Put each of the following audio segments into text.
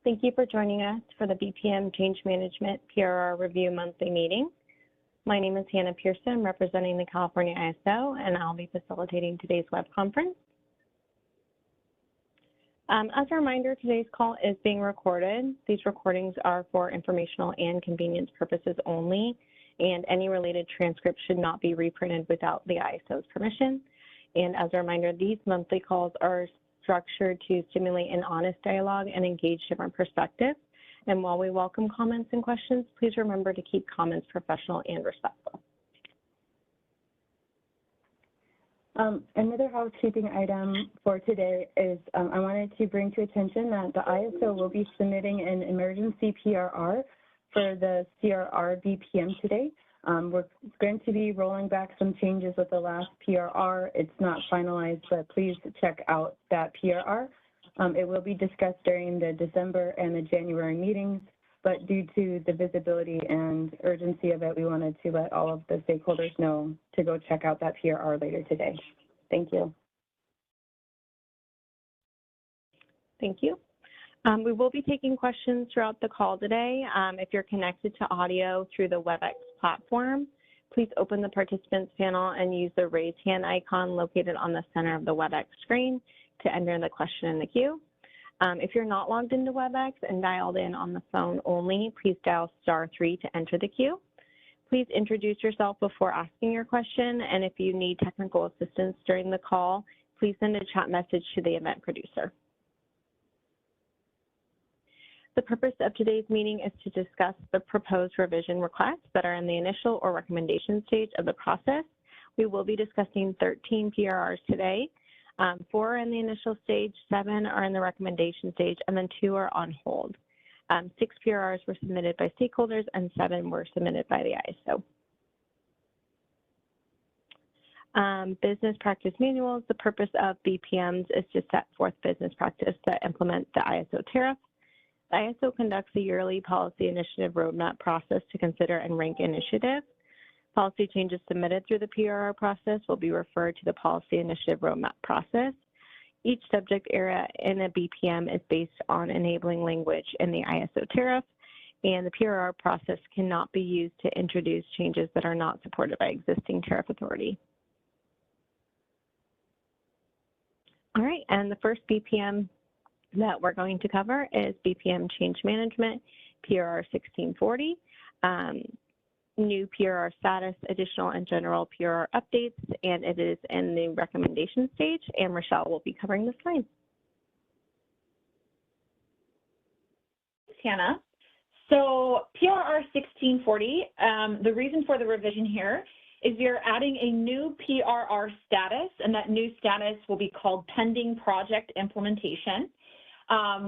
Thank you for joining us for the BPM Change Management PRR Review Monthly Meeting. My name is Hannah Pearson, representing the California ISO, and I'll be facilitating today's web conference. As a reminder, today's call is being recorded. These recordings are for informational and convenience purposes only, and any related transcripts should not be reprinted without the ISO's permission. And as a reminder, these monthly calls are structured to stimulate an honest dialogue and engage different perspectives. And while we welcome comments and questions, please remember to keep comments professional and respectful. Another housekeeping item for today is I wanted to bring to attention that the ISO will be submitting an emergency PRR for the CRR BPM today. We're going to be rolling back some changes with the last PRR. It's not finalized, but please check out that PRR. It will be discussed during the December and the January meetings, but due to the visibility and urgency of it, we wanted to let all of the stakeholders know to go check out that PRR later today. Thank you. Thank you. We will be taking questions throughout the call today. If you're connected to audio through the WebEx platform, please open the participants panel and use the raise hand icon located on the center of the WebEx screen to enter the question in the queue. If you're not logged into WebEx and dialed in on the phone only, please dial *3 to enter the queue. Please introduce yourself before asking your question, and if you need technical assistance during the call, please send a chat message to the event producer. The purpose of today's meeting is to discuss the proposed revision requests that are in the initial or recommendation stage of the process. We will be discussing 13 PRRs today. 4 are in the initial stage, 7 are in the recommendation stage, and then 2 are on hold. 6 PRRs were submitted by stakeholders and 7 were submitted by the ISO. Business practice manuals. The purpose of BPMs is to set forth business practice that implement the ISO tariff. The ISO conducts a yearly policy initiative roadmap process to consider and rank initiatives. Policy changes submitted through the PRR process will be referred to the policy initiative roadmap process. Each subject area in a BPM is based on enabling language in the ISO tariff, and the PRR process cannot be used to introduce changes that are not supported by existing tariff authority. All right, and the first BPM that we're going to cover is BPM Change Management, PRR 1640, new PRR status, additional and general PRR updates, and it is in the recommendation stage, and Rochelle will be covering the slide. Thanks, Hannah. So PRR 1640, the reason for the revision here is you're adding a new PRR status, and that new status will be called Pending Project Implementation.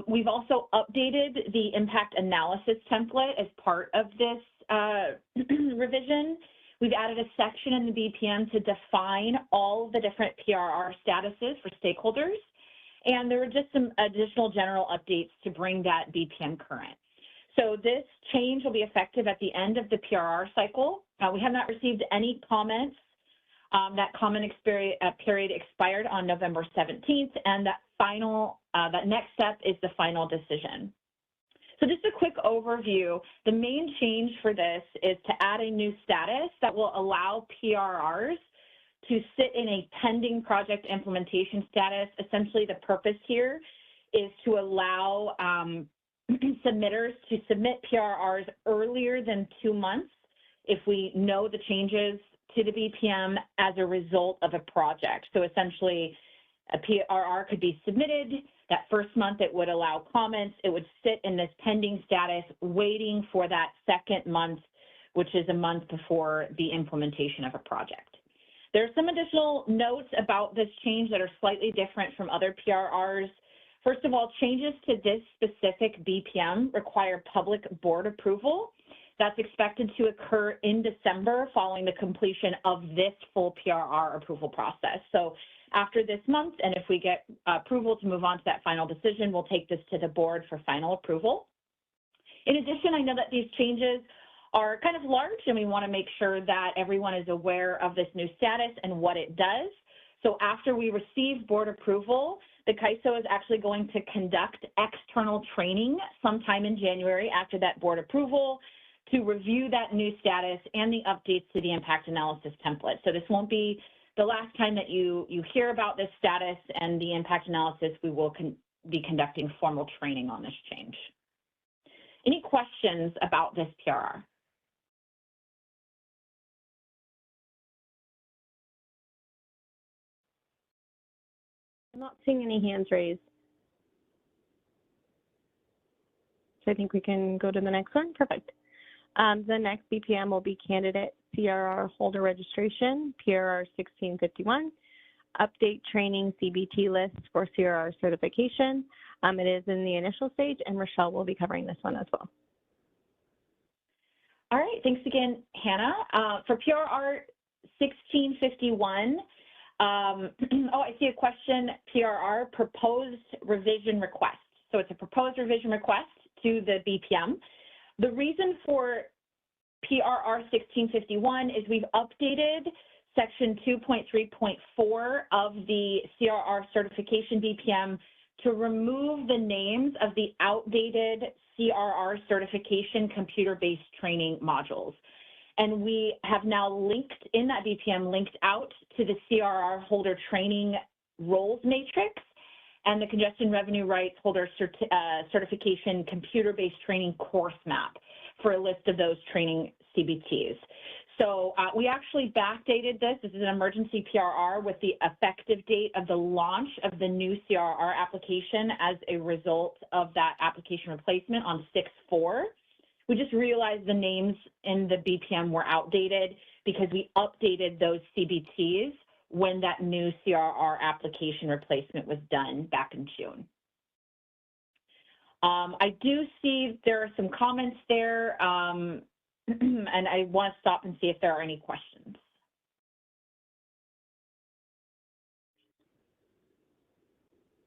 We've also updated the impact analysis template as part of this revision. We've added a section in the BPM to define all the different PRR statuses for stakeholders, and there were just some additional general updates to bring that BPM current. So this change will be effective at the end of the PRR cycle. We have not received any comments. That comment period expired on November 17th, and that next step is the final decision. So just a quick overview, the main change for this is to add a new status that will allow PRRs to sit in a pending project implementation status. Essentially, the purpose here is to allow submitters to submit PRRs earlier than 2 months if we know the changes to the BPM as a result of a project. So essentially, a PRR could be submitted. That first month, it would allow comments. It would sit in this pending status, waiting for that second month, which is a month before the implementation of a project. There are some additional notes about this change that are slightly different from other PRRs. First of all, changes to this specific BPM require public board approval. That's expected to occur in December following the completion of this full PRR approval process. So after this month, and if we get approval to move on to that final decision, we'll take this to the board for final approval. In addition, I know that these changes are kind of large, and we want to make sure that everyone is aware of this new status and what it does. So after we receive board approval, the CAISO is actually going to conduct external training sometime in January after that board approval to review that new status and the updates to the impact analysis template. So this won't be the last time that you hear about this status and the impact analysis. We will be conducting formal training on this change. Any questions about this PRR? I'm not seeing any hands raised. So I think we can go to the next one. Perfect. The next BPM will be candidate CRR holder registration, PRR 1651, update training CBT list for CRR certification. It is in the initial stage, and Rochelle will be covering this one as well. All right, thanks again, Hannah. For PRR 1651, oh, I see a question, PRR, proposed revision request. So it's a proposed revision request to the BPM. The reason for PRR 1651 is we've updated section 2.3.4 of the CRR certification BPM to remove the names of the outdated CRR certification computer-based training modules. And we have now linked, in that BPM, linked out to the CRR holder training roles matrix and the congestion revenue rights holder certification computer-based training course map for a list of those training CBTs. So we actually backdated this. This is an emergency PRR with the effective date of the launch of the new CRR application as a result of that application replacement on 6/4. We just realized the names in the BPM were outdated because we updated those CBTs when that new CRR application replacement was done back in June. I do see there are some comments there, and I want to stop and see if there are any questions.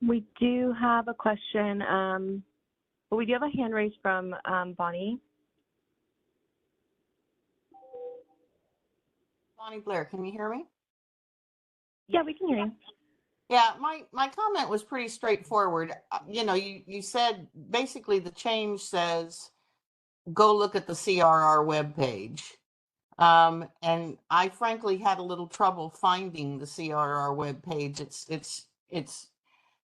We do have a question, but we do have a hand raised from Bonnie. Bonnie Blair, can you hear me? Yeah, we can hear you. Yeah, my comment was pretty straightforward. You know, you said basically the change says, go look at the CRR webpage. And I frankly had a little trouble finding the CRR webpage. It's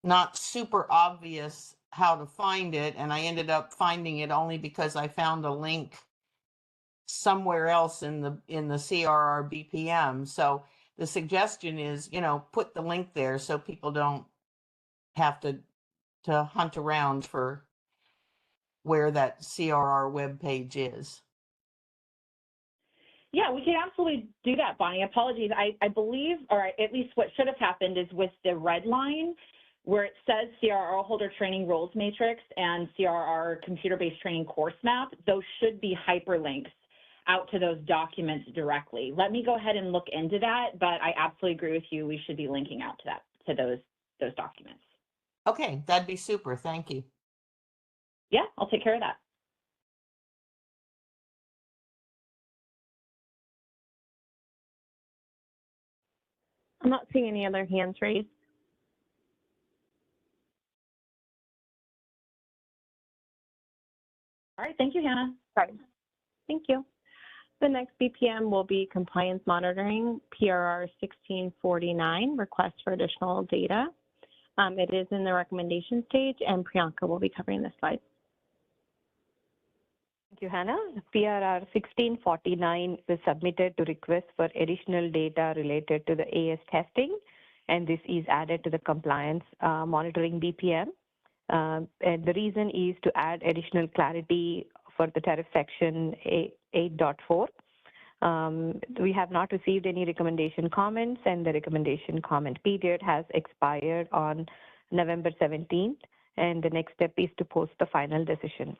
not super obvious how to find it. And I ended up finding it only because I found a link somewhere else in the CRR BPM. So the suggestion is, you know, put the link there so people don't have to hunt around for where that CRR webpage is. Yeah, we can absolutely do that, Bonnie. Apologies. I believe, or at least what should have happened is with the red line where it says CRR holder training roles matrix and CRR computer-based training course map, those should be hyperlinks out to those documents directly. Let me go ahead and look into that, but I absolutely agree with you. We should be linking out to those documents. Okay, that'd be super. Thank you. Yeah, I'll take care of that. I'm not seeing any other hands raised. All right, thank you, Hannah. Sorry. Thank you. The next BPM will be compliance monitoring, PRR 1649, request for additional data. It is in the recommendation stage, and Priyanka will be covering this slide. Thank you, Hannah. PRR 1649 was submitted to request for additional data related to the AS testing, and this is added to the compliance monitoring BPM. And the reason is to add additional clarity for the tariff section 8.4. We have not received any recommendation comments, and the recommendation comment period has expired on November 17th, and the next step is to post the final decision.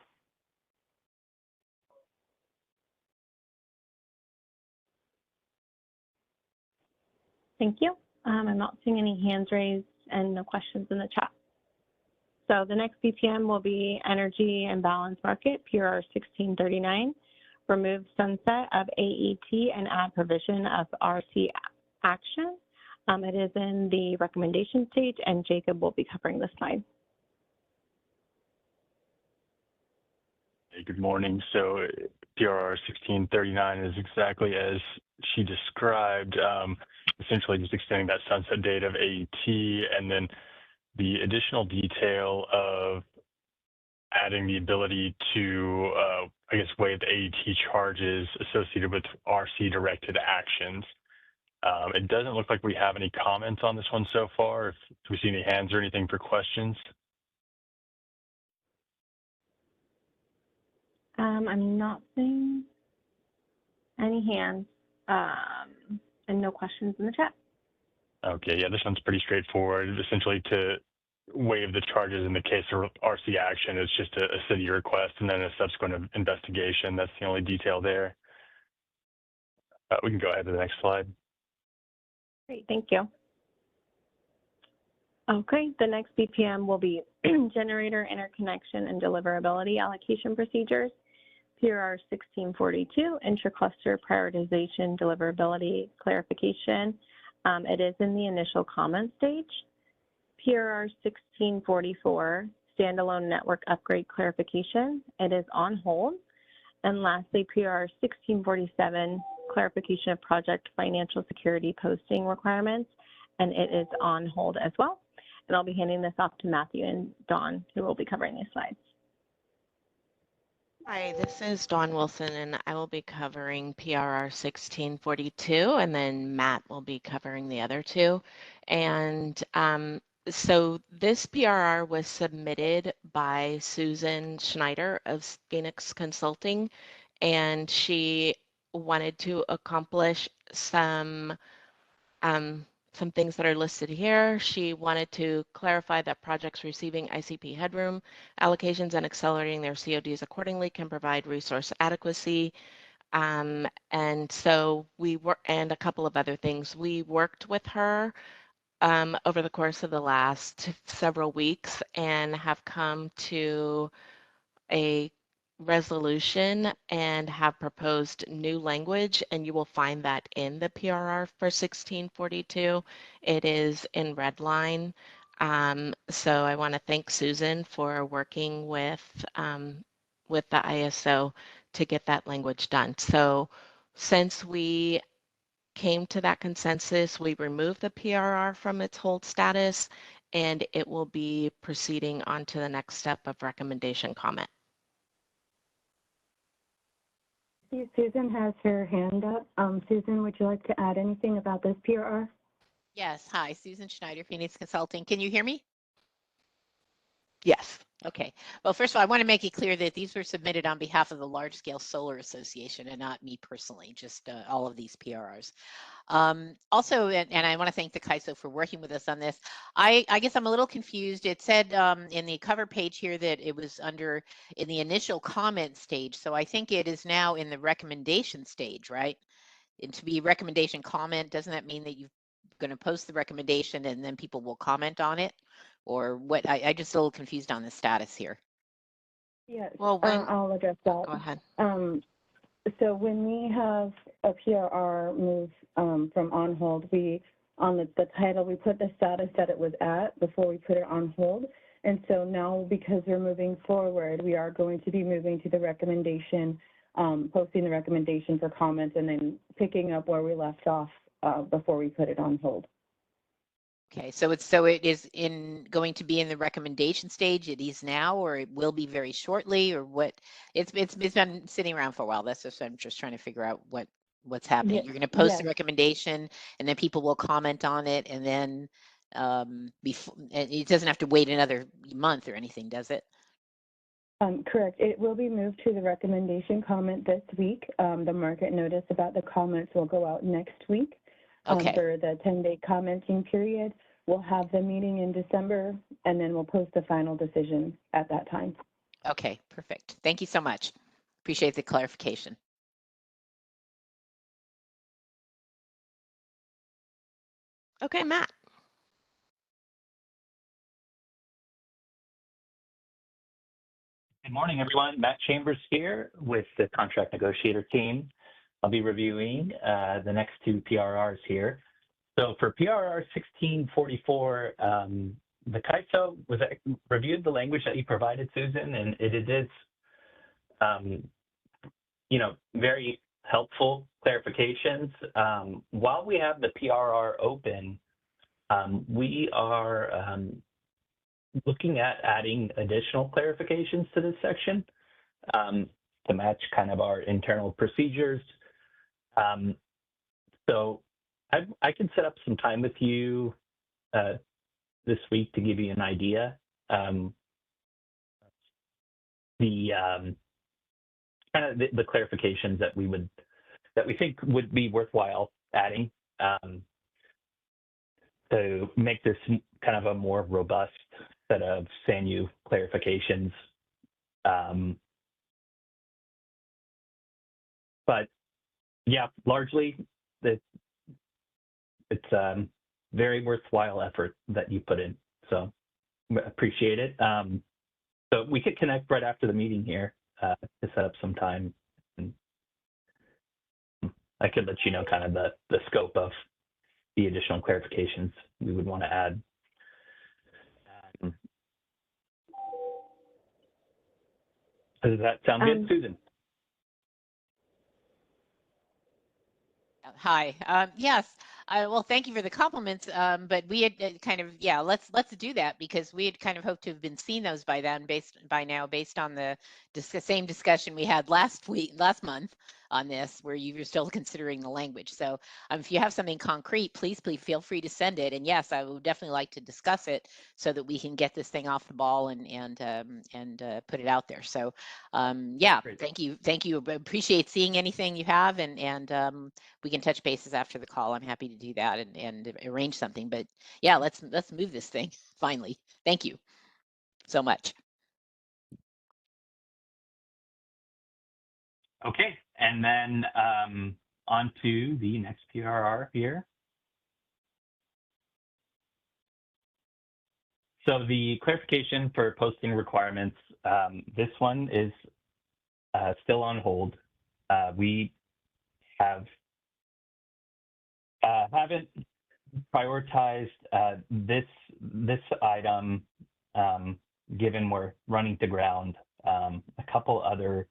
Thank you. I'm not seeing any hands raised and no questions in the chat. So the next BPM will be Energy and Balance Market, PRR 1639, remove sunset of AET and add provision of RC action. It is in the recommendation stage, and Jacob will be covering this slide. Hey, good morning. So PRR 1639 is exactly as she described, essentially just extending that sunset date of AET, and then the additional detail of adding the ability to, I guess, waive the AET charges associated with RC-directed actions. It doesn't look like we have any comments on this one so far. If we see any hands or anything for questions. I'm not seeing any hands and no questions in the chat. Okay, yeah, this one's pretty straightforward. Essentially, to waive the charges in the case of RC action, it's just a city request and then a subsequent investigation. That's the only detail there. We can go ahead to the next slide. Great, thank you. Okay, the next BPM will be generator interconnection and deliverability allocation procedures. PRR 1642, intra-cluster prioritization deliverability clarification. It is in the initial comment stage. PRR 1644, standalone network upgrade clarification. It is on hold. And lastly, PRR 1647, clarification of project financial security posting requirements, and it is on hold as well. And I'll be handing this off to Matthew and Dawn, who will be covering these slides. Hi, this is Dawn Wilson, and I will be covering PRR 1642, and then Matt will be covering the other two. And so this PRR was submitted by Susan Schneider of Phoenix Consulting, and she wanted to accomplish some things that are listed here. She wanted to clarify that projects receiving ICP headroom allocations and accelerating their CODs accordingly can provide resource adequacy. And so we were, and a couple of other things. We worked with her over the course of the last several weeks and have come to a resolution and have proposed new language, and you will find that in the PRR for 1642. It is in red line. So I want to thank Susan for working with the ISO to get that language done. So since we came to that consensus, we removed the PRR from its hold status, and it will be proceeding on to the next step of recommendation comment. Susan has her hand up. Susan, would you like to add anything about this PRR? Yes. Hi, Susan Schneider, Phoenix Consulting. Can you hear me? Yes. Okay. Well, first of all, I want to make it clear that these were submitted on behalf of the Large Scale Solar Association and not me personally, just all of these PRRs. Also, and I want to thank the CAISO for working with us on this. I guess I'm a little confused. It said in the cover page here that it was in the initial comment stage. So I think it is now in the recommendation stage, right? And to be recommendation comment, doesn't that mean that you're going to post the recommendation and then people will comment on it? Or what? I just a little confused on the status here. Yes, Well, I'll address that. Go ahead. So when we have a PRR move from on hold, on the title, we put the status that it was at before we put it on hold. And so now, because we're moving forward, we are going to be moving to the recommendation, posting the recommendation for comment, and then picking up where we left off before we put it on hold. Okay, so it is going to be in the recommendation stage. It is now, or it will be very shortly, or what? It's been sitting around for a while. That's just I'm just trying to figure out what's happening. You're going to post the recommendation, and then people will comment on it, and then it doesn't have to wait another month or anything, does it? Correct. It will be moved to the recommendation comment this week. The market notice about the comments will go out next week. Okay. For the 10-day commenting period. We'll have the meeting in December, and then we'll post the final decision at that time. Okay, perfect. Thank you so much. Appreciate the clarification. Okay, Matt. Good morning, everyone. Matt Chambers here with the contract negotiator team. I'll be reviewing the next two PRRs here. So for PRR 1644, the CAISO reviewed the language that you provided, Susan, and it is, very helpful clarifications. While we have the PRR open, we are looking at adding additional clarifications to this section to match kind of our internal procedures. So I can set up some time with you this week to give you an idea. The clarifications that we think would be worthwhile adding to make this kind of a more robust set of SANU clarifications. But yeah, largely it's very worthwhile effort that you put in. So appreciate it. So we could connect right after the meeting here to set up some time. And I could let you know kind of the scope of the additional clarifications we would want to add. Does that sound good, Susan? Hi. Yes. Well, thank you for the compliments. But we had let's do that, because we had kind of hoped to have been seeing those by now, based on the same discussion we had last month on this, where you were still considering the language. So if you have something concrete, please feel free to send it. And yes, I would definitely like to discuss it so that we can get this thing off the ball and put it out there. So Great. Thank you. Appreciate seeing anything you have, and we can touch bases after the call. I'm happy to do that and arrange something. But yeah, let's move this thing finally. Thank you so much. Okay, and then on to the next PRR here. So the clarification for posting requirements, this one is still on hold. We haven't prioritized this item, given we're running to ground. A couple other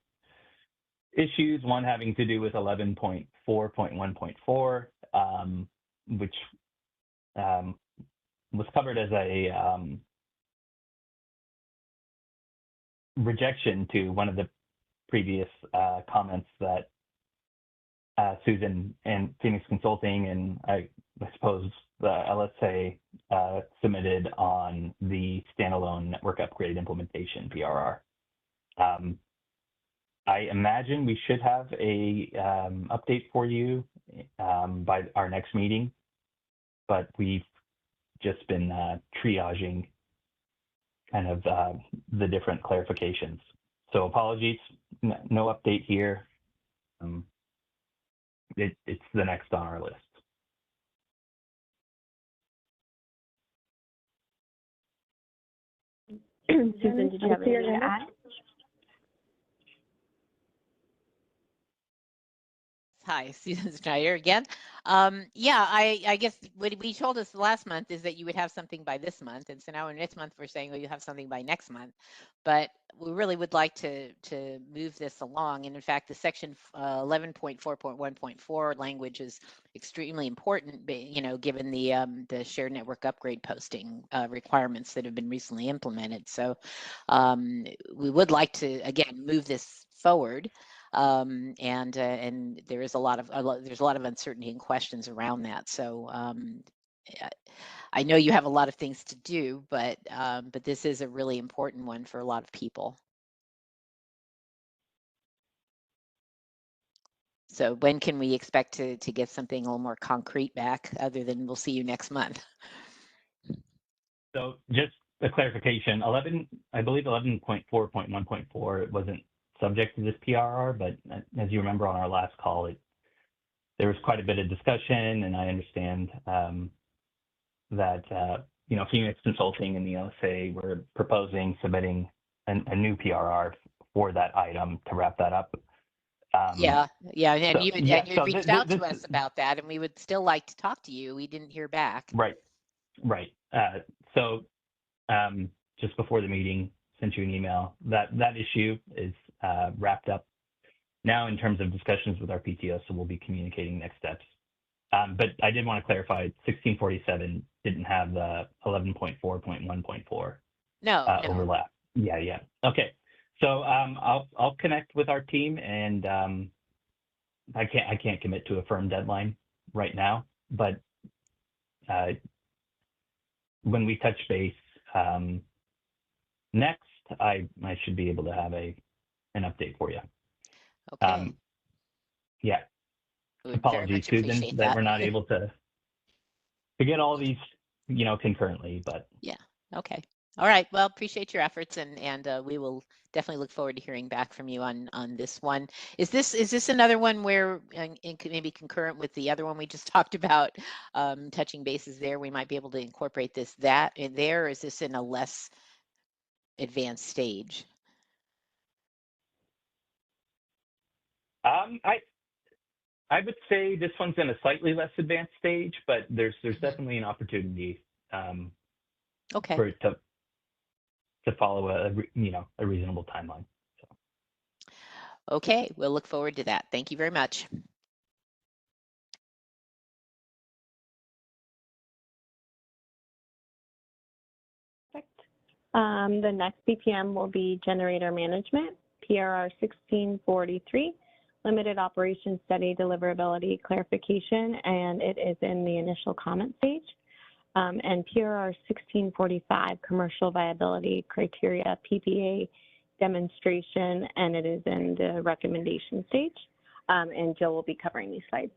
issues, one having to do with 11.4.1.4, which was covered as a rejection to one of the previous comments that Susan and Phoenix Consulting and I suppose the LSA submitted on the standalone network upgrade implementation PRR. I imagine we should have a update for you by our next meeting, but we've just been triaging kind of the different clarifications. So apologies, no update here. It's the next on our list. Susan, did you have anything to add? Hi, Susan Schneider again. I guess what we told us last month is that you would have something by this month. And so now in this month, we're saying, well, you have something by next month. But we really would like to move this along. And in fact, the section 11.4.1.4 language is extremely important, given the shared network upgrade posting requirements that have been recently implemented. So we would like to, again, move this forward. And there is a lot of uncertainty and questions around that. So I know you have a lot of things to do, but this is a really important one for a lot of people. So when can we expect to get something a little more concrete back, other than we'll see you next month? So just a clarification, I believe 11.4.1.4, it wasn't subject to this PRR, but as you remember on our last call, there was quite a bit of discussion, and I understand that Phoenix Consulting and the LSA were proposing submitting a new PRR for that item to wrap that up. Yeah, and So you yeah, and you so reached out to us about that, and we would still like to talk to you. We didn't hear back. right. So just before the meeting, sent you an email. That issue is wrapped up now in terms of discussions with our PTO, so we'll be communicating next steps. But I did want to clarify, 1647 didn't have the 11.4.1.4 No. overlap. Yeah. Okay. So I'll connect with our team, and I can't commit to a firm deadline right now, but when we touch base next, I should be able to have an update for you. Okay. Yeah. We would Apologies, very much Susan, appreciate that that. we're not able to get all these, concurrently, but. Yeah. Okay. All right. Well, appreciate your efforts, and we will definitely look forward to hearing back from you on this one. Is this another one where maybe concurrent with the other one we just talked about, touching bases there, we might be able to incorporate that in there, or is this in a less advanced stage? I would say this one's in a slightly less advanced stage, but there's definitely an opportunity Okay. for it to follow a reasonable timeline. So. Okay, we'll look forward to that. Thank you very much. The next BPM will be generator management, PRR 1643, limited operation study deliverability clarification, and it is in the initial comment stage. And PRR 1645, commercial viability criteria, PPA demonstration, and it is in the recommendation stage. And Jill will be covering these slides.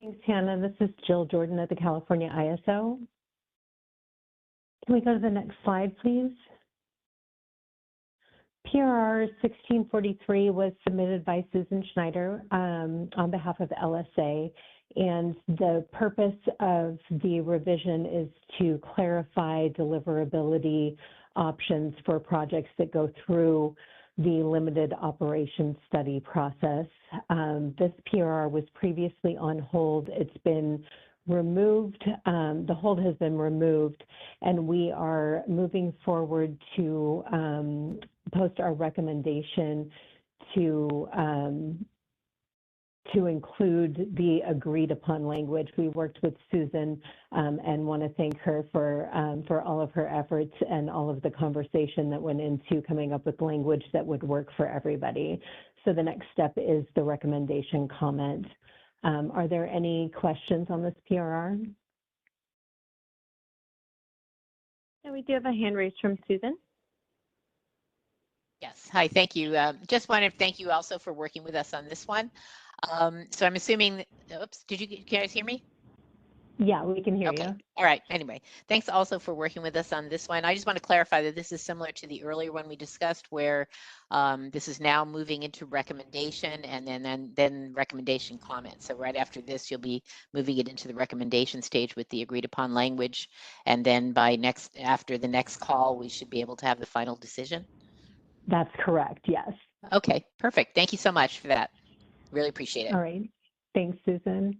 Thanks, Hannah. This is Jill Jordan at the California ISO. Can we go to the next slide, please? PRR 1643 was submitted by Susan Schneider on behalf of LSA, and the purpose of the revision is to clarify deliverability options for projects that go through the limited operation study process. This PRR was previously on hold. It's been removed. The hold has been removed, and we are moving forward to post our recommendation to include the agreed upon language. We worked with Susan and want to thank her for all of her efforts and all of the conversation that went into coming up with language that would work for everybody. So the next step is the recommendation comment. Are there any questions on this PRR? Yeah, we do have a hand raised from Susan. Yes. Hi, thank you. Just wanted to thank you also for working with us on this one. So I'm assuming, oops, can you guys hear me? Yeah, we can hear Okay. you. All right. Anyway, thanks also for working with us on this one. I just want to clarify that this is similar to the earlier one we discussed, where this is now moving into recommendation and then recommendation comments. So right after this, you'll be moving it into the recommendation stage with the agreed upon language. And then after the next call, we should be able to have the final decision. That's correct. Yes. Okay, perfect. Thank you so much for that. Really appreciate it. All right. Thanks, Susan.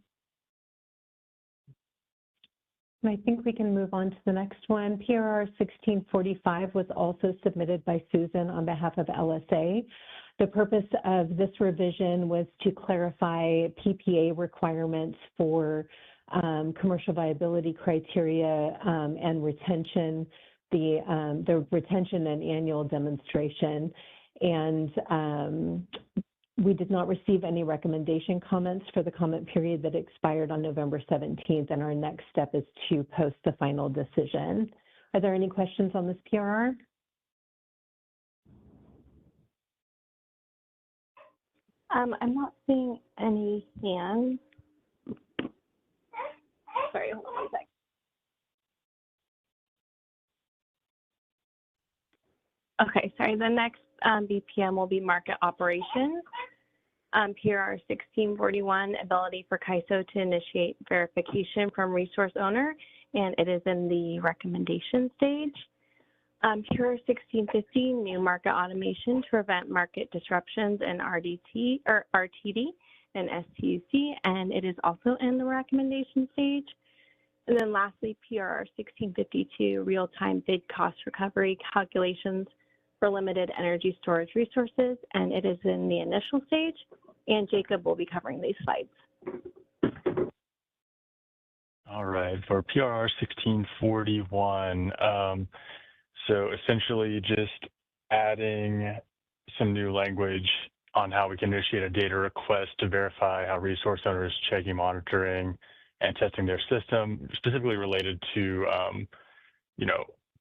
I think we can move on to the next one. PRR 1645 was also submitted by Susan on behalf of LSA. The purpose of this revision was to clarify PPA requirements for commercial viability criteria and retention, the retention and annual demonstration. And we did not receive any recommendation comments for the comment period that expired on November 17th, and our next step is to post the final decision. Are there any questions on this PRR? I'm not seeing any hands. Sorry, hold on one sec. Okay, sorry. The next BPM will be market operations. PRR 1641, ability for CAISO to initiate verification from resource owner, and it is in the recommendation stage. PRR 1650, new market automation to prevent market disruptions in RDT or RTD and STUC, and it is also in the recommendation stage. And then lastly, PRR 1652, real-time bid cost recovery calculations for limited energy storage resources, and it is in the initial stage, and Jacob will be covering these slides. All right, for PRR 1641, so essentially just adding some new language on how we can initiate a data request to verify how resource owners checking, monitoring, and testing their system, specifically related to,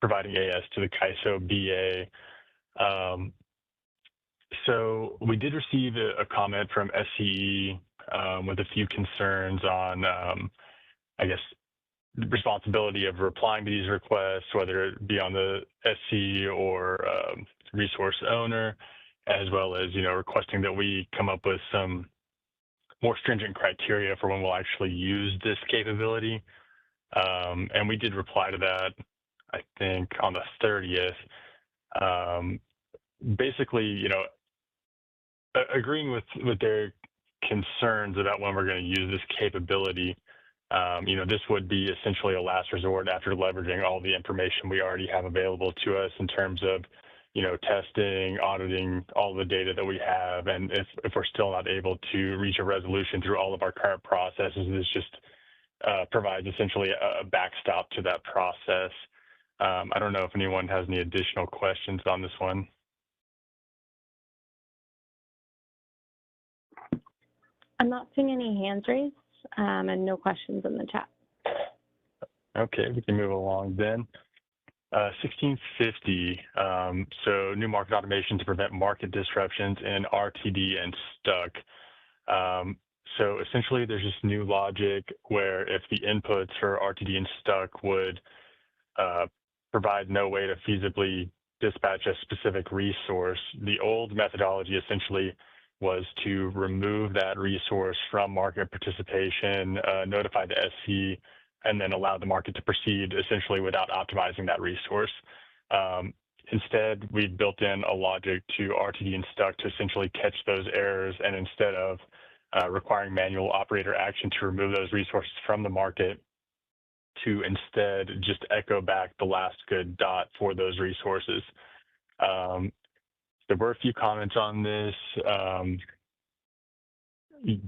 providing AS to the CAISO BA. So we did receive a comment from SCE with a few concerns on, the responsibility of replying to these requests, whether it be on the SC or resource owner, as well as, requesting that we come up with some more stringent criteria for when we'll actually use this capability. And we did reply to that, I think, on the 30th. Basically, agreeing with their concerns about when we're going to use this capability. This would be essentially a last resort after leveraging all the information we already have available to us in terms of, testing, auditing all the data that we have. And if we're still not able to reach a resolution through all of our current processes, this just provides essentially a backstop to that process. I don't know if anyone has any additional questions on this one. I'm not seeing any hands raised and no questions in the chat. Okay, we can move along then. 1650, so new market automation to prevent market disruptions in RTD and STUC. So essentially there's this new logic where if the inputs for RTD and STUC would provide no way to feasibly dispatch a specific resource, the old methodology essentially was to remove that resource from market participation, notify the SC, and then allow the market to proceed essentially without optimizing that resource. Instead, we've built in a logic to RTD and STUC to essentially catch those errors, and instead of requiring manual operator action to remove those resources from the market, to instead just echo back the last good dot for those resources. There were a few comments on this.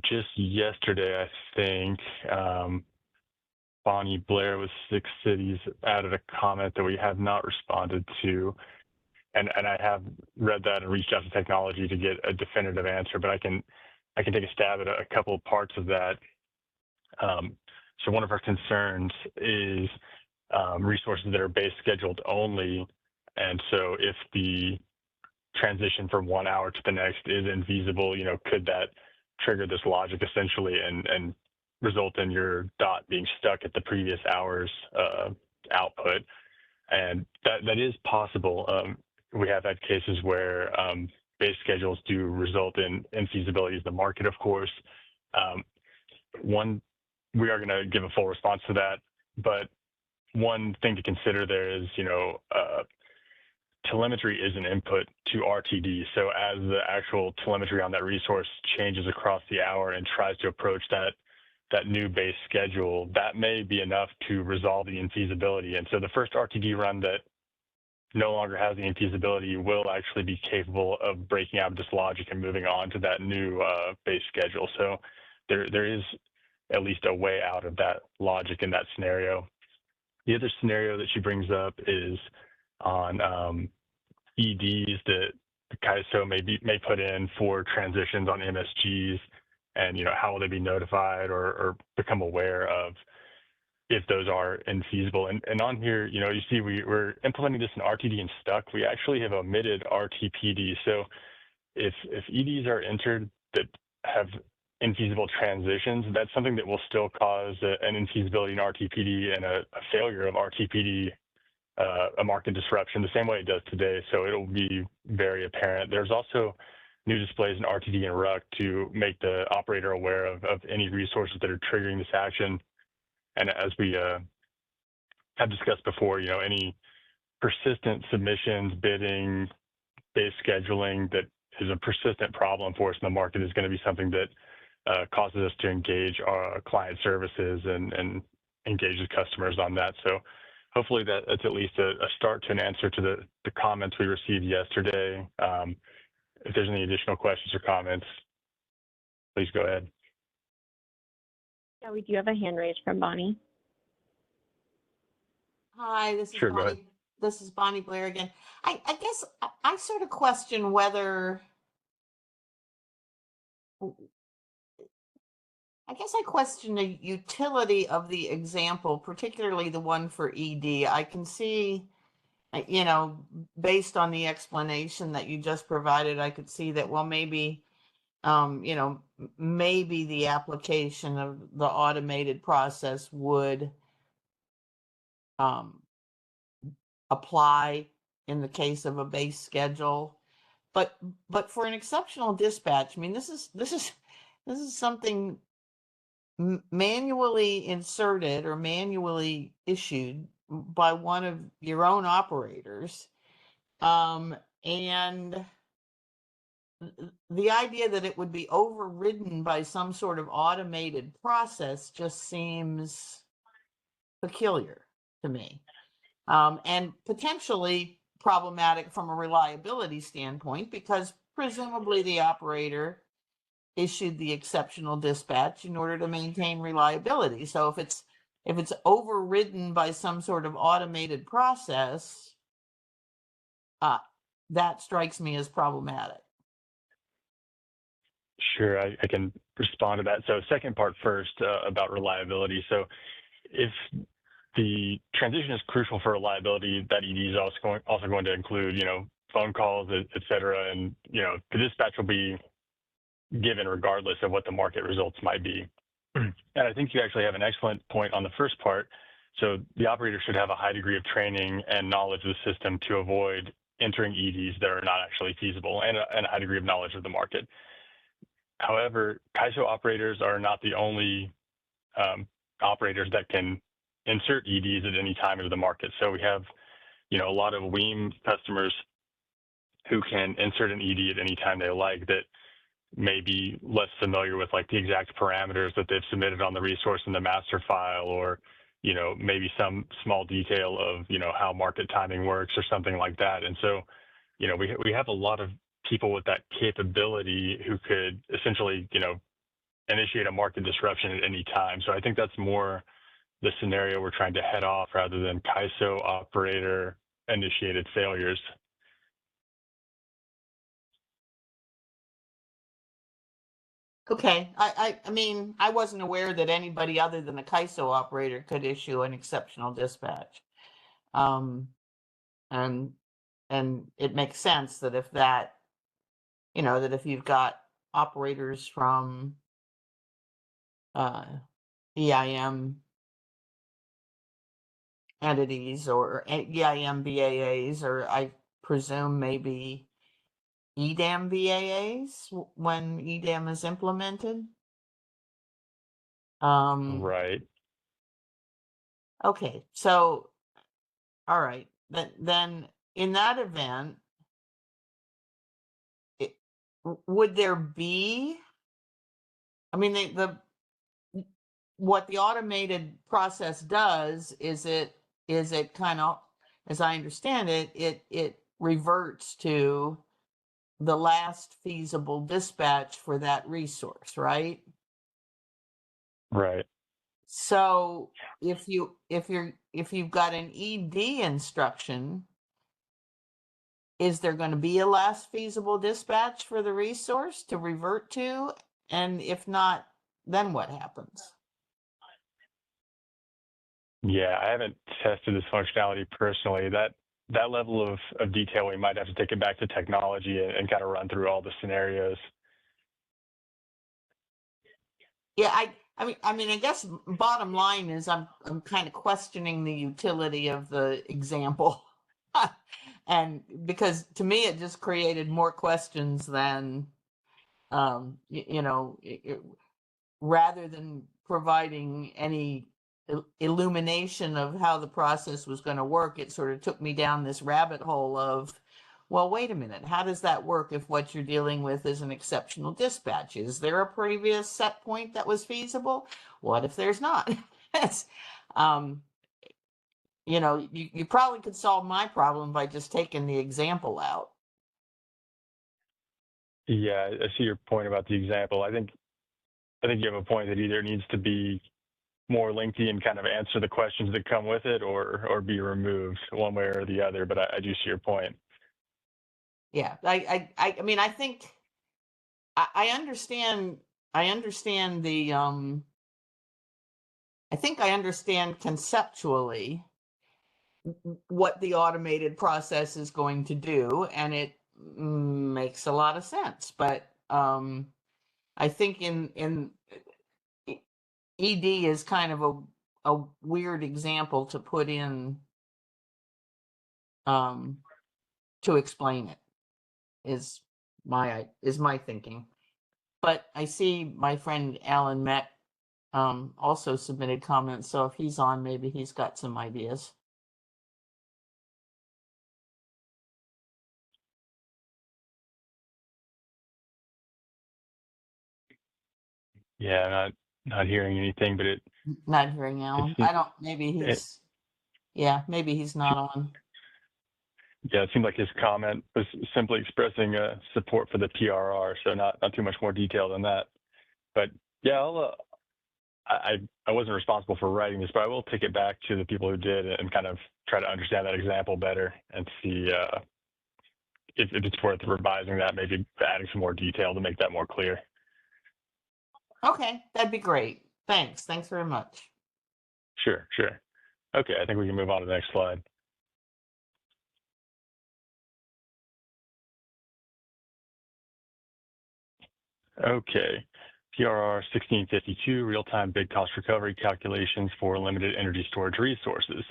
Just yesterday, I think, Bonnie Blair with Six Cities added a comment that we have not responded to. And I have read that and reached out to technology to get a definitive answer, but I can take a stab at a couple of parts of that. So one of our concerns is resources that are base scheduled only. And so if the transition from 1 hour to the next is infeasible, could that trigger this logic essentially and result in your dot being stuck at the previous hour's output? And that is possible. We have had cases where base schedules do result in infeasibilities of the market, of course. We are going to give a full response to that, but one thing to consider there is, telemetry is an input to RTD. So as the actual telemetry on that resource changes across the hour and tries to approach that new base schedule, that may be enough to resolve the infeasibility. And so the first RTD run that no longer has the infeasibility will actually be capable of breaking out of this logic and moving on to that new base schedule. So there is at least a way out of that logic in that scenario. The other scenario that she brings up is on EDs that the CAISO may put in for transitions on MSGs, and how will they be notified or become aware of if those are infeasible. And on here, you see we're implementing this in RTD and STUC. We actually have omitted RTPD. So if EDs are entered that have infeasible transitions, that's something that will still cause an infeasibility in RTPD and a failure of RTPD, a market disruption, the same way it does today. So it'll be very apparent. There's also new displays in RTD and RUC to make the operator aware of any resources that are triggering this action. And as we have discussed before, any persistent submissions, bidding, base scheduling that is a persistent problem for us in the market is going to be something that causes us to engage our client services and engage the customers on that. So hopefully that's at least a start to an answer to the comments we received yesterday. If there's any additional questions or comments, please go ahead. Yeah, we do have a hand raised from Bonnie. Hi, this is Sure, go ahead. Bonnie. This is Bonnie Blair again. I guess I sort of question whether, I guess I question the utility of the example, particularly the one for ED. I can see, you know, based on the explanation that you just provided, I could see that, well, maybe, you know, maybe the application of the automated process would apply in the case of a base schedule. But for an exceptional dispatch, I mean, this is something manually inserted or manually issued by one of your own operators. And the idea that it would be overridden by some sort of automated process just seems peculiar to me, and potentially problematic from a reliability standpoint, because presumably the operator issued the exceptional dispatch in order to maintain reliability. So if it's overridden by some sort of automated process, that strikes me as problematic. Sure, I can respond to that. So second part first about reliability. So if the transition is crucial for reliability, that ED is also going to include, you know, phone calls, et cetera. And, you know, the dispatch will be given regardless of what the market results might be. And I think you actually have an excellent point on the first part. So the operator should have a high degree of training and knowledge of the system to avoid entering EDs that are not actually feasible, and a high degree of knowledge of the market. However, CAISO operators are not the only operators that can insert EDs at any time into the market. So we have, you know, a lot of WEAM customers who can insert an ED at any time they like that may be less familiar with like the exact parameters that they've submitted on the resource in the master file, or, you know, maybe some small detail of, you know, how market timing works or something like that. And so, you know, we have a lot of people with that capability who could essentially, you know, initiate a market disruption at any time. So I think that's more the scenario we're trying to head off rather than CAISO operator initiated failures. Okay, I mean, I wasn't aware that anybody other than a CAISO operator could issue an exceptional dispatch. And it makes sense that if that, you know, that if you've got operators from EIM entities or EIM BAAs, or I presume maybe EDAM BAAs when EDAM is implemented. Right. Okay, so, all right, then in that event, would there be, I mean, what the automated process does is it kind of, as I understand it, it reverts to the last feasible dispatch for that resource, right? Right. So if you've got an ED instruction, is there going to be a last feasible dispatch for the resource to revert to? And if not, then what happens? Yeah, I haven't tested this functionality personally. That level of detail, we might have to take it back to technology and kind of run through all the scenarios. Yeah, I mean, I guess bottom line is I'm kind of questioning the utility of the example. And because to me, it just created more questions than, you know, rather than providing any illumination of how the process was going to work, it sort of took me down this rabbit hole of, well, wait a minute, how does that work if what you're dealing with is an exceptional dispatch? Is there a previous set point that was feasible? What if there's not? um, you probably could solve my problem by just taking the example out. Yeah, I see your point about the example. I think you have a point that either needs to be more lengthy and kind of answer the questions that come with it, or be removed one way or the other. But I do see your point. Yeah, I mean, I think I understand. I understand the. I think I understand conceptually what the automated process is going to do, and it makes a lot of sense. But I think in ED is kind of a weird example to put in to explain it, is my thinking. But I see my friend Alan Meck also submitted comments, so if he's on, maybe he's got some ideas. Yeah, not hearing anything, but Not hearing Alan. I don't. Maybe he's. Yeah, maybe he's not on. Yeah, it seemed like his comment was simply expressing support for the PRR, so not too much more detail than that. But yeah, I wasn't responsible for writing this, but I will take it back to the people who did and kind of try to understand that example better and see if it's worth revising that, maybe adding some more detail to make that more clear. Okay, that'd be great. Thanks very much. Sure. Okay, I think we can move on to the next slide. Okay, PRR 1652, real-time bid cost recovery calculations for limited energy storage resources.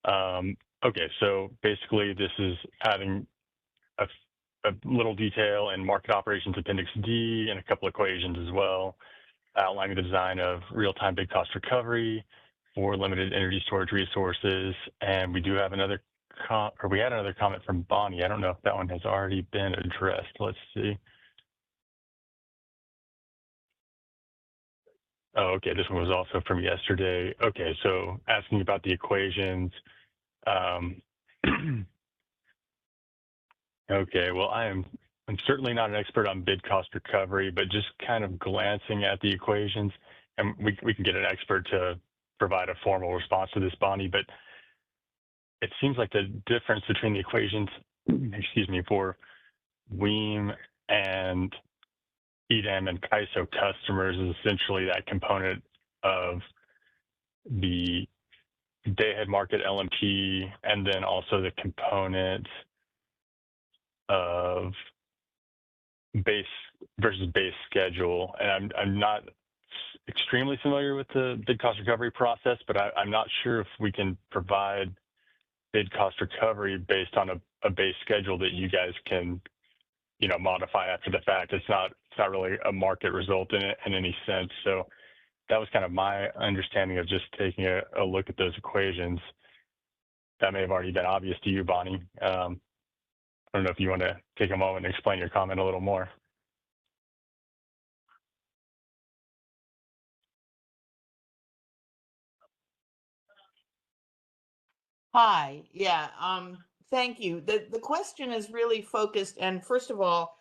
Okay, so basically this is adding a little detail in Market Operations Appendix D and a couple equations as well, outlining the design of real-time bid cost recovery for limited energy storage resources. And we do have another we had another comment from Bonnie. I don't know if that one has already been addressed. Let's see. Oh, okay, this one was also from yesterday. Okay, so asking about the equations. Okay, well, I'm certainly not an expert on bid cost recovery, but just kind of glancing at the equations, and we can get an expert to provide a formal response to this, Bonnie, but it seems like the difference between the equations, excuse me, for WEAM and EDAM and CAISO customers is essentially that component of the day-ahead market LMP, and then also the component of base versus base schedule. And I'm not extremely familiar with the bid cost recovery process, but I'm not sure if we can provide bid cost recovery based on a base schedule that you guys can, modify after the fact. It's not really a market result in any sense. So that was kind of my understanding of just taking a look at those equations. That may have already been obvious to you, Bonnie. I don't know if you want to take a moment and explain your comment a little more. Hi, yeah, thank you. The question is really focused, and first of all,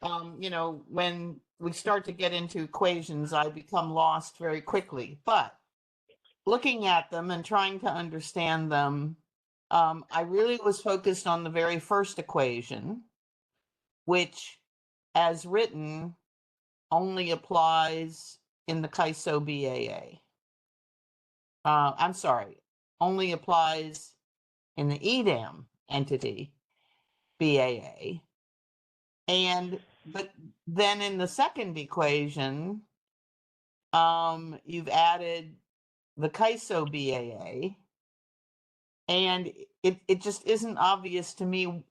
when we start to get into equations, I become lost very quickly. But looking at them and trying to understand them, I really was focused on the very first equation, which, as written, only applies in the CAISO BAA. I'm sorry, only applies in the EDAM entity BAA. But then in the second equation, you've added the CAISO BAA, and it just isn't obvious to me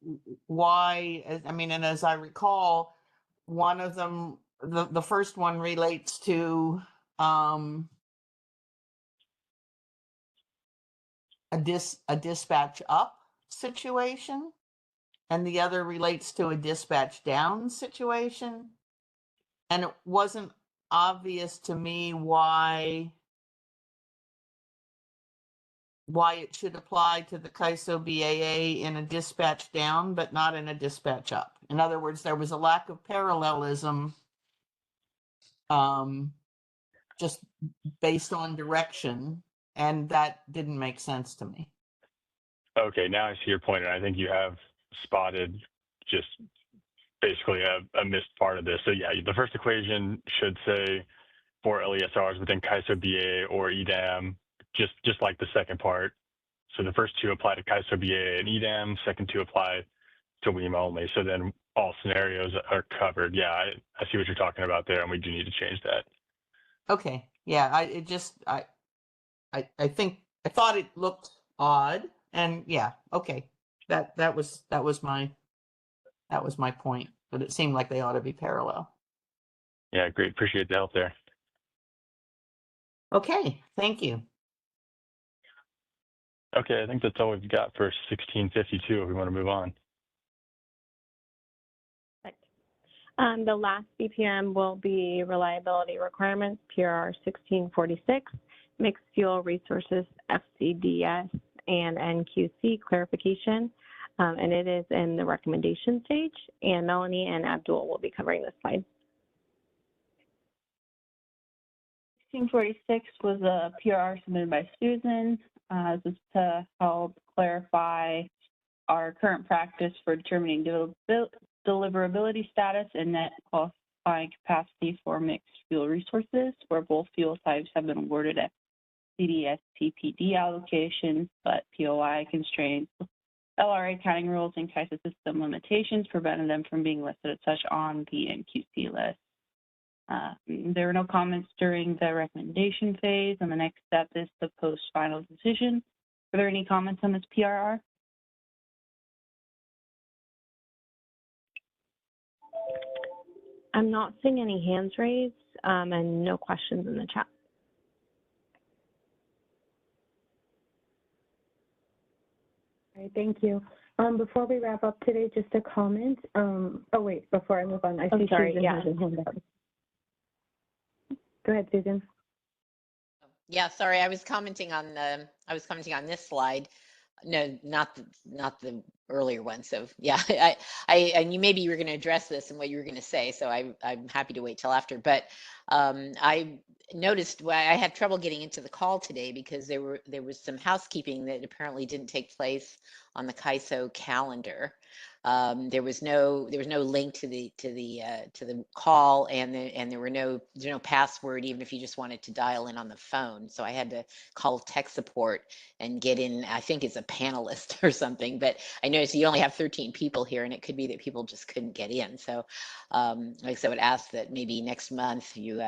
why. And as I recall, one of them, the first one relates to a dispatch up situation, and the other relates to a dispatch down situation. And it wasn't obvious to me why it should apply to the CAISO BAA in a dispatch down, but not in a dispatch up. In other words, there was a lack of parallelism just based on direction, and that didn't make sense to me. Okay, now I see your point, and I think you have spotted just basically a missed part of this. So yeah, the first equation should say for LESRs within CAISO BAA or EDAM, just like the second part. So the first two apply to CAISO BAA and EDAM, second two apply to WEMA only. So then all scenarios are covered. Yeah, I see what you're talking about there, and we do need to change that. Okay, yeah, I thought it looked odd, and yeah, okay, that was my point, but it seemed like they ought to be parallel. Yeah, great. Appreciate the help there. Okay, thank you. Okay, I think that's all we've got for 1652 if we want to move on. The last BPM will be reliability requirements, PRR 1646, mixed fuel resources, FCDS, and NQC clarification. And it is in the recommendation stage, and Melanie and Abdul will be covering this slide. 1646 was a PRR submitted by Susan. This is to help clarify our current practice for determining deliverability status and net qualifying capacity for mixed fuel resources, where both fuel types have been awarded FCDS-TPD allocations, but POI constraints, LRA counting rules, and CAISO system limitations prevented them from being listed as such on the NQC list. There were no comments during the recommendation phase, and the next step is the post-final decision. Are there any comments on this PRR? I'm not seeing any hands raised and no questions in the chat. All right, thank you. Before we wrap up today, just a comment. Oh wait, before I move on, I see Susan has her hand up. Go ahead, Susan. Yeah, sorry, I was commenting on this slide. No, not the earlier one. So yeah, and maybe you were going to address this and what you were going to say. So I'm happy to wait till after. But I noticed I had trouble getting into the call today because there was some housekeeping that apparently didn't take place on the CAISO calendar. There was no link to the call, and there's no password even if you just wanted to dial in on the phone. So I had to call tech support and get in, I think it's a panelist or something, but I noticed you only have 13 people here, and it could be that people just couldn't get in. So like I said, I would ask that maybe next month you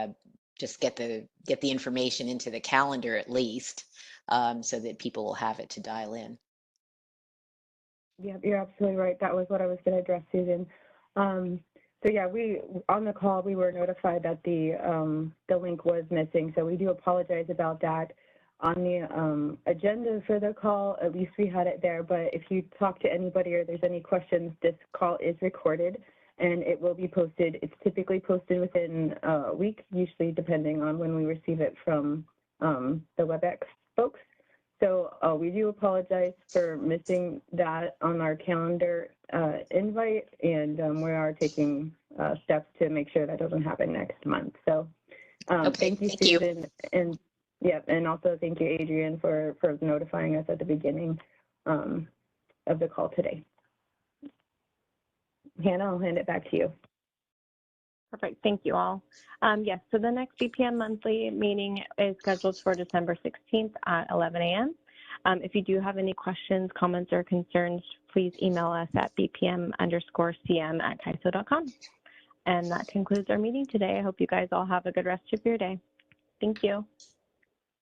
just get the information into the calendar at least, so that people will have it to dial in. Yeah, you're absolutely right. That was what I was going to address, Susan. So yeah, on the call we were notified that the link was missing. So we do apologize about that. On the agenda for the call, at least we had it there. But if you talk to anybody or there's any questions, this call is recorded and it will be posted. It's typically posted within a week, usually depending on when we receive it from the WebEx folks. So we do apologize for missing that on our calendar invite, and we are taking steps to make sure that doesn't happen next month. So Okay, thank you, Susan, and yeah, and also thank you, Adrian, for notifying us at the beginning of the call today. Hannah, I'll hand it back to you. Perfect. Thank you all. Yes, so the next BPM monthly meeting is scheduled for December 16th at 11 a.m. If you do have any questions, comments, or concerns, please email us at bpm_cm@kaiso.com. And that concludes our meeting today. I hope you guys all have a good rest of your day. Thank you.